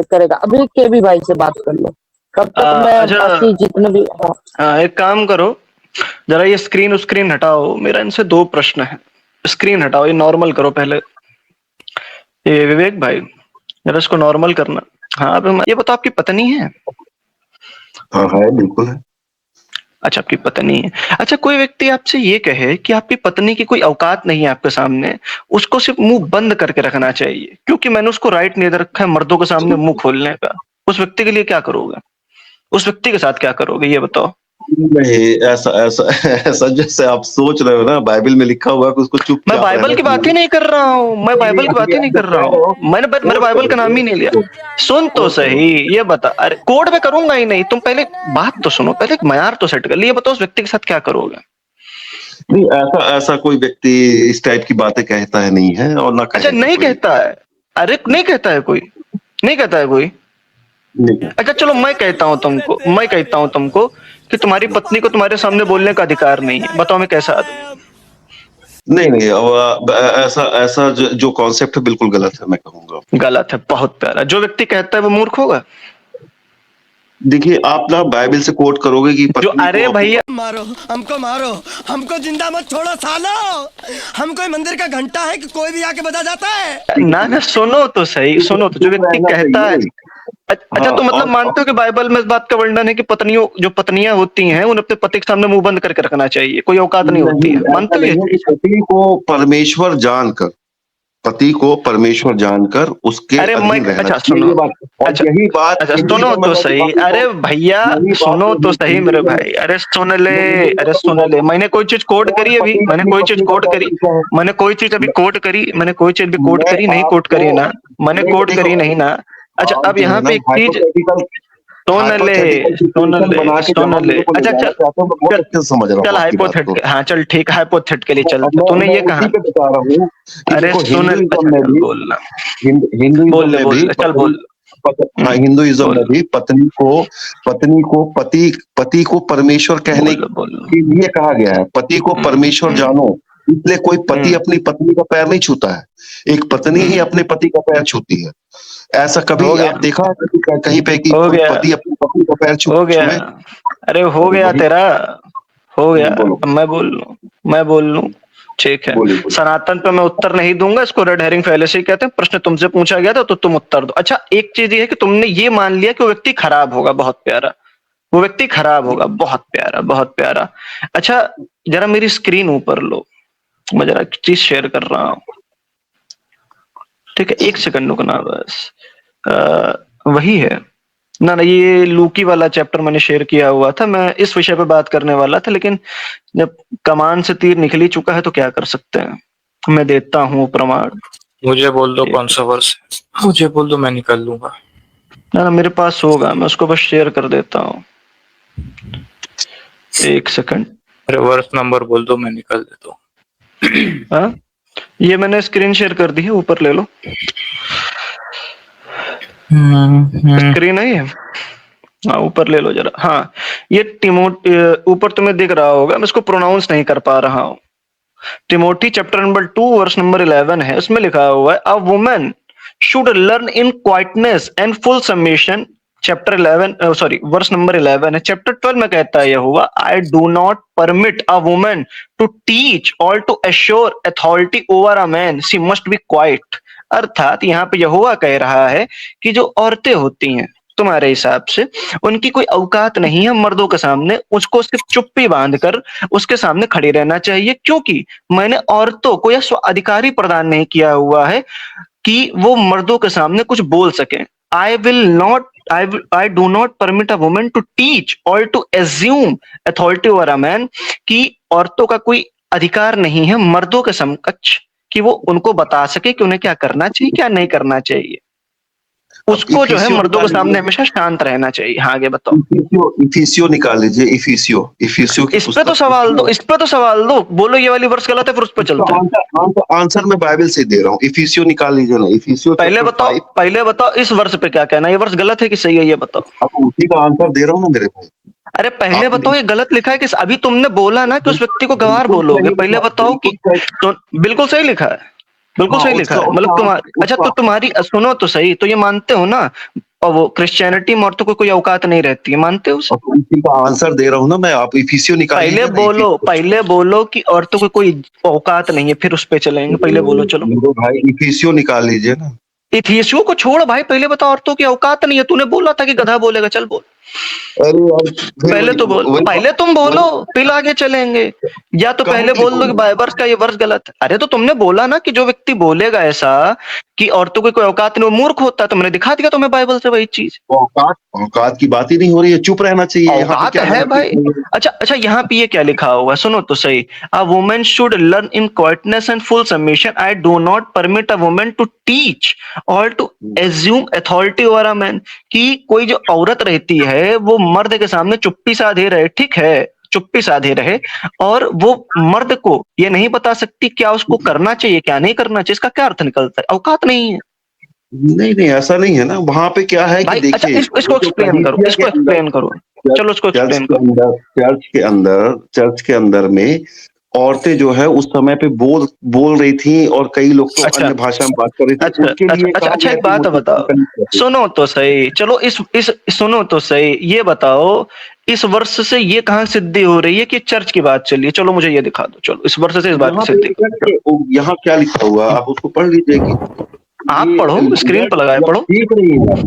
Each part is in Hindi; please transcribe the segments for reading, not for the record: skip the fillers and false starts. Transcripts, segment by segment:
करेगा। अभी के भी भाई से बात कर लो, तब तक मैं अच्छा, बाकी जितने भी एक काम करो, जरा ये स्क्रीन हटाओ, मेरा इनसे 2 प्रश्न है। स्क्रीन हटाओ, ये नॉर्मल करो पहले। ये विवेक भाई, जरा इसको नॉर्मल करना। हाँ, अब ये बताओ, आपकी पत्नी है? हाँ है, बिल्कुल है। अच्छा, आपकी पत्नी है। अच्छा, कोई व्यक्ति आपसे ये कहे कि आपकी पत्नी की कोई औकात नहीं है आपके सामने, उसको सिर्फ मुंह बंद करके रखना चाहिए, क्योंकि मैंने उसको राइट नहीं दे रखा है मर्दों के सामने मुंह खोलने का। उस व्यक्ति के लिए क्या करोगे? उस व्यक्ति के साथ क्या करोगे, ये बताओ? नहीं, ऐसा ऐसा ऐसा जैसे आप सोच रहे हो ना, बाइबल में लिखा हुआ है कि उसको मैं चुपचाप बाइबल रहना की बात ही चाहिए। नहीं कर रहा हूँ, मैं बाइबल की बात ही आप नहीं जो कर रहा कह रहे हो, हूँ, मैंने कोट बाइबल का करो, नाम ही नहीं लिया। कोट सुन तो कोट करो। सही, ये बता। अरे कोड में करूंगा ही नहीं, तुम पहले बात तो सुनो, पहले एक मयार तो सेट कर लिए। बताओ उस व्यक्ति के साथ क्या करोगे? नहीं, ऐसा ऐसा कोई व्यक्ति इस टाइप की बातें कहता है नहीं है, और ना अच्छा, कहेगा नहीं कोई। कहता है? अरे नहीं कहता है कोई? नहीं कहता है कोई? नहीं अच्छा चलो, मैं कहता हूँ तुमको कि तुम्हारी पत्नी को तुम्हारे सामने बोलने का अधिकार नहीं है। बताओ मैं कैसा आदमी हूँ? नहीं नहीं, ऐसा ऐसा जो कॉन्सेप्ट है बिल्कुल गलत है, मैं कहूंगा। गलत है, बहुत प्यारा। जो व्यक्ति कहता है वो मूर्ख होगा। देखिए, आप ना बाइबल से कोट करोगे कि जो पत्नी अरे को अपनी भैया, मारो मारो, हमको जिंदा मत छोड़ो सालो। हम कोई मंदिर का घंटा है कि कोई भी आके बजा जाता है? ना ना, सुनो तो सही, सुनो तो। जो चुप व्यक्ति रहना कहता है, चाहिए। अच्छा हाँ, तो मतलब और मानते हो कि बाइबल में इस बात का वर्णन है कि पत्नियां होती हैं, उन्हें अपने पति के सामने मुंह बंद करके रखना चाहिए, कोई औकात नहीं होती नहीं, है। ऐसा मानते हो ये नहीं है कि चीज? पति को परमेश्वर जानकर उसके अरे मैं, अधीन रहना अच्छा चाहिए, सुनो, ये बात। और अच्छा यही बात अच्छा, सुनो हिंदुइज्म में तो मैं सही। आपको अरे भैया, यही बात सुनो तो सही मेरे हिंदुइज्म भाई। अरे सुन ले, हिंदुइज्म अरे में भी सुन है। ले। मैंने कोई चीज कोट कौन करी अभी? पति मैंने अपनी कोई चीज पत्नी का कोट पैर करी? छूता है? मैंने कोई चीज अभी मैं कोट करी? मैंने कोई चीज भी कोट मैं करी? नहीं कोट आपको करी ना? मैंने नहीं, कोट देखो, करी नहीं ना? अच्छा, आप अब जो यहाँ है ना पे एक चीज, हाइपोथेटिकल सुन ले, हाइपोथेटिकल सुन सिचुएशन ले, बना के सुन जहां ले। मेरे को ले अच्छा जाना चल, चाहते हो, मैं बहुत चल, अच्छे से समझ रहा चल हूँ आपकी बात को। हाइपोथेटिकल, हाँ चल ठीक है, हाइपोथेटिकली चलते। मैं तूने मैं ये कहा, उसी पे बता रहा हूँ कि अरे देखो, सुन, अच्छा हिंदुइज्म में चल भी बोलना, हिंदुइज्म बोल ले, में बोल भी ले, चल बोल। हाँ, हिंदुइज्म में बोल, भी पत्नी को पति को परमेश्वर कहने बोल, बोल। के लिए कहा गया है। पति को परमेश्वर हम्म, जानो, इसलिए कोई पति हम्म, अपनी पत्नी का पैर नहीं छूता है। एक पत्नी ही हम्म। अपने पति का पैर छूती है। ऐसा हो कभी गया, आप देखा है कहीं पे कि हो कोई गया, पति अपनी पत्नी का पैर हो गया। छुए? अरे हो अरे गया वही, तेरा, हो गया। बोलो, अब मैं बोल लूं, ठीक है। बोलिए बोलिए। सनातन पे मैं उत्तर नहीं दूंगा, इसको रेड हेरिंग फैलेसी ही कहते हैं। प्रश्न तुमसे पूछा गया था तो तुम उत्तर दो। अच्छा, एक चीज ये है कि तुमने ये मान लिया कि वो व्यक्ति खराब होगा, बहुत प्यारा। वो व्यक्ति खराब होगा, बहुत प्यारा, बहुत प्यारा। अच्छा, जरा मेरी स्क्रीन ऊपर लो, मैं जरा एक चीज शेयर कर रहा हूँ। ठीक है, एक सेकंड रुकना बस। वही है ना, ना, ये लूकी वाला चैप्टर मैंने शेयर किया हुआ था। मैं इस विषय पे बात करने वाला था, लेकिन जब कमान से तीर निकल ही चुका है तो क्या कर सकते हैं। मैं देता हूँ प्रमाण। मुझे बोल दो एक, कौन सा वर्ष है, मुझे बोल दो, मैं निकाल लूंगा। ना ना, मेरे पास होगा, मैं उसको बस शेयर कर देता हूँ। एक सेकंड। अरे वर्ष नंबर बोल दो, मैं निकाल देता हूँ। हाँ, ये मैंने स्क्रीन शेयर कर दी है, ऊपर ले लो। स्क्रीन है ये? हाँ, ऊपर ले लो जरा। हाँ, ये ऊपर तुम्हें दिख रहा होगा, मैं इसको प्रोनाउंस नहीं कर पा रहा हूँ। Timothy chapter number 2 verse number 11 है। उसमें लिखा हुआ है, a woman should learn in quietness and full submission. Chapter 11, sorry, verse number 11 है। चैप्टर 12 में कहता है यहोवा, I do not permit a woman to teach or to assure authority over a man, she must be quiet. अर्थात यहाँ पे यहोवा कह रहा है कि जो औरतें होती हैं तुम्हारे हिसाब से, उनकी कोई औकात नहीं है मर्दों के सामने। उसको सिर्फ चुप्पी बांधकर उसके सामने खड़ी रहना चाहिए, क्योंकि मैंने औरतों को यह स्व अधिकारी प्रदान नहीं किया हुआ है कि वो मर्दों के सामने कुछ बोल सकें। I do not permit a woman to teach or to assume authority over a man, कि औरतों का कोई अधिकार नहीं है मर्दों के समकक्ष कि वो उनको बता सके कि उन्हें क्या करना चाहिए, क्या नहीं करना चाहिए। अब उसको जो है इफिसियो मर्दों निकाल के सामने लीजिए, हमेशा शांत रहना चाहिए। हाँ, आगे बताओ। इफिसियो निकाल लीजिए, इफिसियो इफिसियो की इस पे तो पुस्तक सवाल दो, इस पे तो सवाल दो। बोलो ये वाली वर्ष गलत है, फिर उस पे इसका चलते हैं। आंसर मैं बाइबल से दे रहा हूँ। इफिसियो निकाल लीजिए ना, इफिसियो पहले चैप्टर बताओ, 5। पहले बताओ इस वर्ष पे क्या कहना है, ये वर्ष गलत है कि सही है, ये बताओ। अब उसी का आंसर दे रहा हूँ ना मेरे भाई। अरे पहले आप बताओ ये गलत लिखा है कि अभी तुमने बोला ना कि उस व्यक्ति को गवार बिल्कुल बोलोगे। सही पहले लिखा, बताओ बिल्कुल कि सही। तो बिल्कुल सही लिखा है, बिल्कुल हाँ, सही लिखा उसका है। मतलब उसका तुम्हारी, अच्छा उसका तो तुम्हारी, सुनो तो सही, तो ये मानते हो ना और वो क्रिश्चियनिटी में औरतों को कोई औकात नहीं रहती है, मानते हो उसे? और इसी का आंसर दे रहा हूँ ना मैं, आप इफिसियो निकालिए। पहले बोलो कि औरतों को कोई औकात नहीं है, फिर उस पे चलेंगे। पहले बोलो चलो। मेरे भाई इफिसियो निकाल लीजिए ना। इथियोपिया को छोड़ भाई, पहले बता औरतों की औकात नहीं है। तूने बोला था कि गधा बोलेगा, चल बोल। अरे यार, फिर पहले तो बोल, पहले तुम बोलो, फिर आगे चलेंगे। या तो पहले बोल दो कि बाइबल का ये वर्ष गलत है। अरे तो तुमने बोला ना कि जो व्यक्ति बोलेगा ऐसा कि औरतों की कोई औकात नहीं, वो मूर्ख होता है। तुमने दिखा दिया तुम्हें बाइबल से वही चीज। औकात की बात ही नहीं हो रही है, चुप रहना चाहिए। औकात है भाई। अच्छा, यहाँ पे ये क्या लिखा हुआ है, सुनो तो सही। A woman should learn in quietness and full submission. I do not permit a woman to teach or to assume authority over a man. कि कोई जो औरत रहती है वो मर्द के सामने चुप्पी साधे रहे, ठीक है, चुप्पी साधे रहे, और वो मर्द को ये नहीं बता सकती क्या उसको करना चाहिए क्या नहीं करना चाहिए। इसका क्या अर्थ निकलता है? औकात नहीं है। नहीं, ऐसा नहीं है ना। वहां पे क्या है कि अच्छा, देखिए, इसको एक्सप्लेन करो, इसको एक्सप्लेन करो। चलो उसको एक्सप्लेन करो। चर्च के अंदर में औरतें जो है उस समय पे बोल रही थी, और कई लोग तो अन्य भाषा में बात कर रहे थे। उसके लिए अच्छा, एक बात बताओ, सुनो तो सही। चलो इस सुनो तो सही, ये बताओ इस वर्ष से ये कहाँ सिद्धि हो रही है कि चर्च की बात चलिए? चलो मुझे ये दिखा दो। चलो इस वर्ष से इस बात की सिद्धि। यहाँ क्या लिखा हुआ, आप उसको पढ़ लीजिए कि आप पढ़ो, स्क्रीन पर लगाए पढ़ो।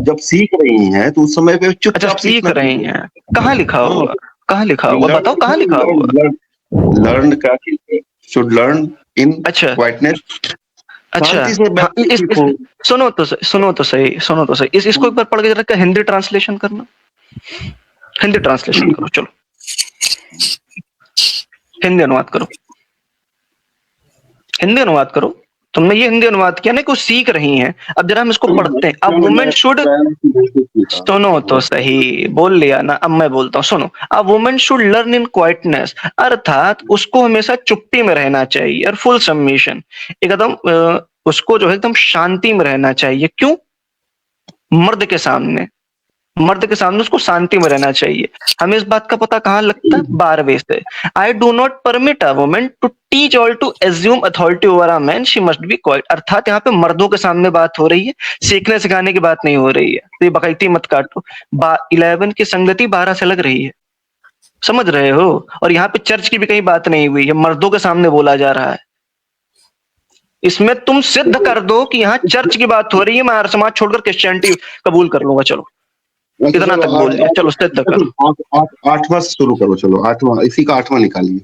जब सीख रही हैं तो उस समय पे चुपचाप सीख रही हैं। कहाँ लिखा हुआ? कहाँ लिखा हुआ? बताओ कहाँ लिखा हुआ? लर्न क्या शुड लर्न इन क्वाइटनेस। अच्छा, सुनो तो सही। इसको एक बार पढ़ के जरा हिंदी ट्रांसलेशन करना। हिंदी ट्रांसलेशन करो, चलो हिंदी अनुवाद करो। हिंदी अनुवाद करो। तुमने ये हिंदी अनुवाद किया ना कि वो सीख रही हैं। अब जरा हम इसको पढ़ते हैं। अब वुमेन शुड, सुनो तो सही, बोल लिया ना, अब मैं बोलता हूँ, सुनो। A women should learn in quietness, अर्थात उसको हमेशा चुप्पी में रहना चाहिए, और फुल सबमिशन, एकदम उसको जो है एकदम शांति में रहना चाहिए। क्यों? मर्द के सामने उसको शांति में रहना चाहिए। हमें इस बात का पता कहाँ लगता है? 12वें से। I do not permit a woman to teach or to assume authority over a man, she must be quiet. अर्थात यहाँ पे मर्दों के सामने बात हो रही है, सीखने सिखाने की बात नहीं हो रही है। तो ये बकैती मत काटो। 11 की संगति 12 से लग रही है, समझ रहे हो? और यहाँ पे चर्च की भी कहीं बात नहीं हुई है, मर्दों के सामने बोला जा रहा है। इसमें तुम सिद्ध कर दो कि यहाँ चर्च की बात हो रही है, मैं आर्य समाज छोड़कर क्रिश्चियनिटी कबूल कर लूंगा। चलो इतना तक बोल दिया, चलो सिद्ध करो। 8वां शुरू करो, चलो 8वां, इसी का 8वां निकालिए।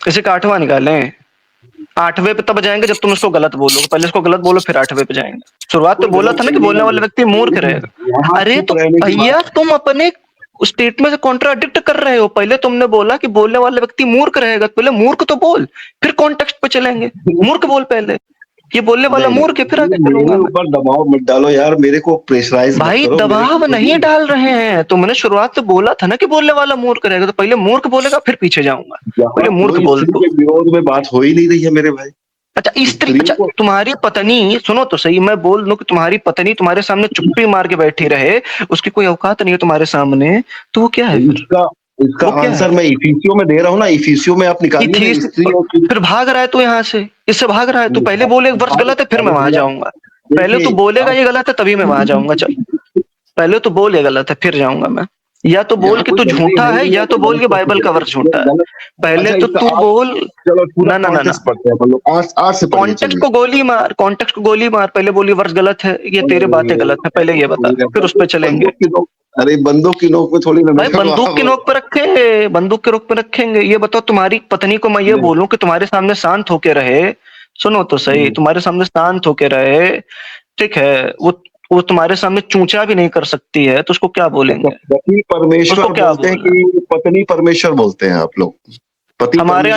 इसी का 8वां निकालें? 8वें पे तब जाएंगे जब तुम इसको गलत बोलोगे। पहले इसको गलत बोलो, फिर 8वें पे जाएंगे। शुरुआत तो बोला था ना कि बोलने वाला व्यक्ति मूर्ख रहेगा। अरे तो भैया तुम अपने स्टेटमेंट से कॉन्ट्राडिक्ट कर रहे हो। पहले तुमने बोला कि बोलने वाला व्यक्ति मूर्ख रहेगा, पहले मूर्ख तो बोल, फिर कॉन्टेक्स्ट पे चलेंगे। मूर्ख बोल पहले, ये बोलने वाला मूर्ख है, फिर आगे चलूंगा। ऊपर दबाव मत डालो यार, मेरे को प्रेशराइज भाई दबाव नहीं डाल रहे हैं। तुमने शुरुआत से बोला था ना कि बोलने वाला मूर्ख रहेगा, तो पहले मूर्ख बोलेगा फिर पीछे जाऊंगा। पहले मूर्ख बोल दो। विरोध में बात हो ही नहीं रही है मेरे भाई। अच्छा, स्त्री, अच्छा तुम्हारी पत्नी, सुनो तो सही, मैं बोल दूं कि तुम्हारी पत्नी तुम्हारे सामने चुप्पी मार के बैठी रहे, उसकी कोई औकात नहीं है तुम्हारे सामने, तो वो क्या है? इसका आंसर मैं इफिसियो में दे रहा हूँ ना। इफिसियो में आप निकालिए। फिर भाग रहा है तू यहाँ से, इससे भाग रहा है तू। पहले बोले वर्ष गलत है, फिर मैं वहां जाऊंगा। पहले तू बोलेगा ये गलत है, तभी मैं वहां जाऊंगा। चल पहले तो बोल ये गलत है, फिर जाऊंगा मैं। या तो बोल कि तू झूठा है, या तो बोल कि बाइबल का वर्ष झूठा है। पहले तो तू बोल। ना कॉन्टेक्स्ट को गोली मार, कॉन्टेक्स्ट को गोली मार। पहले बोली वर्ष गलत है, ये तेरे बातें गलत है, पहले ये बता, फिर उस पर चलेंगे। अरे बंदूक की नोक पे थोड़ी ना, भाई बंदूक की नोक पे रखेंगे, बंदूक के नोक पे रखेंगे। ये बताओ, तुम्हारी पत्नी को मैं ये बोलूं कि तुम्हारे सामने शांत होके रहे, सुनो तो सही, तुम्हारे सामने शांत होके रहे, ठीक है, वो तुम्हारे सामने चूंचा भी नहीं कर सकती है, तो उसको क्या बोलेंगे? पति परमेश्वर बोलते हैं कि पत्नी परमेश्वर बोलते हैं आप लोग? हमारे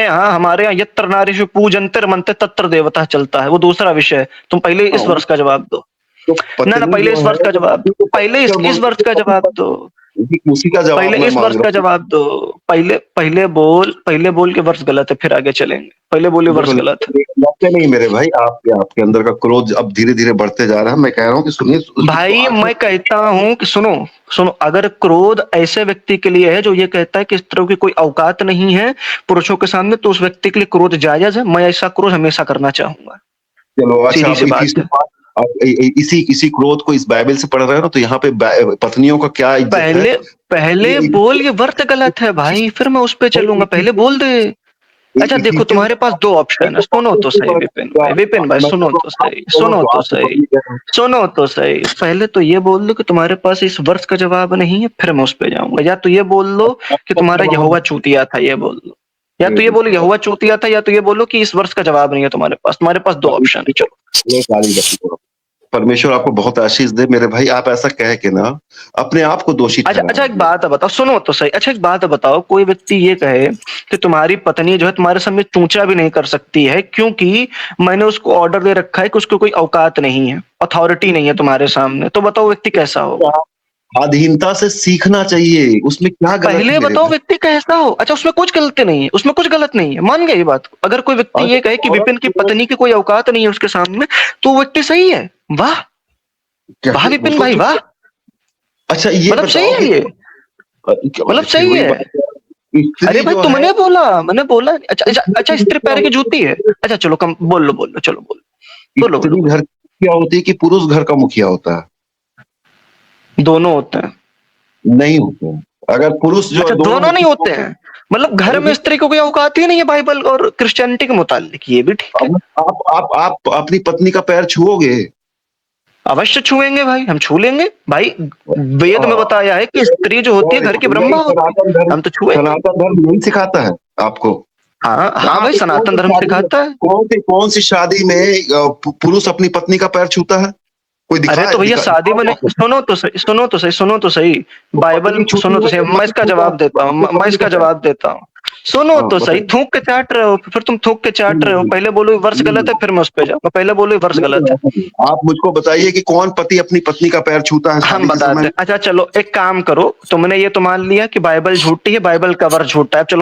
यहाँ यत्र नारीषु पूजन्ते रमन्ते तत्र देवता चलता है, वो दूसरा विषय। तुम पहले इस वर्ष का जवाब दो। ना पहले इस वर्ष का जवाब दो, पहले इस वर्ष का जवाब दो, उसी का जवाब पहले इस वर्ष का जवाब दो। पहले बोल के वर्ष गलत है, फिर आगे चलेंगे। पहले बोले वर्ष गलत है। नहीं मेरे भाई, आपके अंदर का क्रोध अब धीरे धीरे बढ़ते जा रहा है। मैं कह रहा हूँ कि सुनिए भाई, मैं कहता हूँ कि सुनो, अगर क्रोध ऐसे व्यक्ति के लिए है जो ये कहता है कि इस तरह की कोई औकात नहीं है पुरुषों के सामने, तो उस व्यक्ति के लिए क्रोध जायज है। मैं ऐसा क्रोध हमेशा करना चाहूंगा। चलो अच्छा, इसी क्रोध को इस बाइबल से पढ़ रहे हो ना, तो यहाँ पे पत्नियों का क्या इज्जत है? पहले बोल ये वर्त गलत है भाई, फिर मैं उस पे चलूंगा। पहले बोल दे। अच्छा देखो, तुम्हारे पास दो ऑप्शन है। सुनो तो सही विपिन भाई सुनो तो सही। पहले तो ये बोल दो कि तुम्हारे पास इस वर्ष का जवाब नहीं है, फिर मैं उस पे जाऊंगा। या तो ये बोल दो कि तुम्हारा यहोवा चूतिया था, ये बोल दो। या तो ये बोलो यहोवा चूतिया था, या तो ये बोलो कि इस वर्ष का जवाब नहीं है तुम्हारे पास दो ऑप्शन है। चलो, परमेश्वर आपको बहुत आशीष दे मेरे भाई। आप ऐसा कह के ना अपने आप को दोषी अच्छा एक बात बताओ, सुनो तो सही। अच्छा एक बात बताओ, कोई व्यक्ति ये कहे कि तुम्हारी पत्नी जो है तुम्हारे सामने चूंचा भी नहीं कर सकती है, क्योंकि मैंने उसको ऑर्डर दे रखा है कि उसको कोई औकात नहीं है, अथॉरिटी नहीं है तुम्हारे सामने, तो बताओ व्यक्ति कैसा होगा? स्वाधीनता से सीखना चाहिए, उसमें क्या गलत? पहले बताओ व्यक्ति कैसा हो। अच्छा उसमें कुछ गलती नहीं है, उसमें कुछ गलत नहीं है, मान गए ये बात। अगर कोई व्यक्ति ये कहे कि विपिन की पत्नी की कोई औकात नहीं है उसके सामने, तो व्यक्ति सही है। वाह वाह विपिन भाई वाह। अच्छा ये मतलब सही है, ये मतलब सही है। अरे भाई तुमने बोला, मैंने बोला। अच्छा स्त्री पैर की जूती है। अच्छा चलो कम बोलो स्त्री घर क्या होती है कि पुरुष घर का मुखिया होता है? दोनों होते हैं। नहीं होते। अगर पुरुष जो दोनों नहीं होते हैं, मतलब घर में स्त्री को कोई औकात ही नहीं है बाइबल और क्रिश्चियनिटी के मुताबिक। ये भी ठीक है। आप अपनी पत्नी का पैर छुओगे? अवश्य छुएंगे भाई, हम छू लेंगे भाई। वेद में बताया है कि स्त्री जो होती है घर की ब्रह्मा होती है, हम तो छुएंगे। सनातन धर्म यही सिखाता है आपको। हाँ भाई सनातन धर्म सिखाता है। कौन सी शादी में पुरुष अपनी पत्नी का पैर छूता है? कोई दिखाए? अरे तो भैया शादी में नहीं। सुनो तो सही बाइबल सुनो तो सही। मैं इसका जवाब देता हूँ। सुनो तो सही। थूक के चाट रहे हो, फिर तुम थूक के चाट रहे हो। पहले बोलो वर्ष गलत है, फिर मैं उस पे जाऊंगा। पहले बोलो वर्ष गलत है। आप मुझको बताइए कि कौन पति अपनी पत्नी का पैर छूता है? हम बताते हैं। अच्छा चलो एक काम करो, तुमने ये तो मान लिया कि बाइबल झूठी है, बाइबल का वर्ष झूठा है। चलो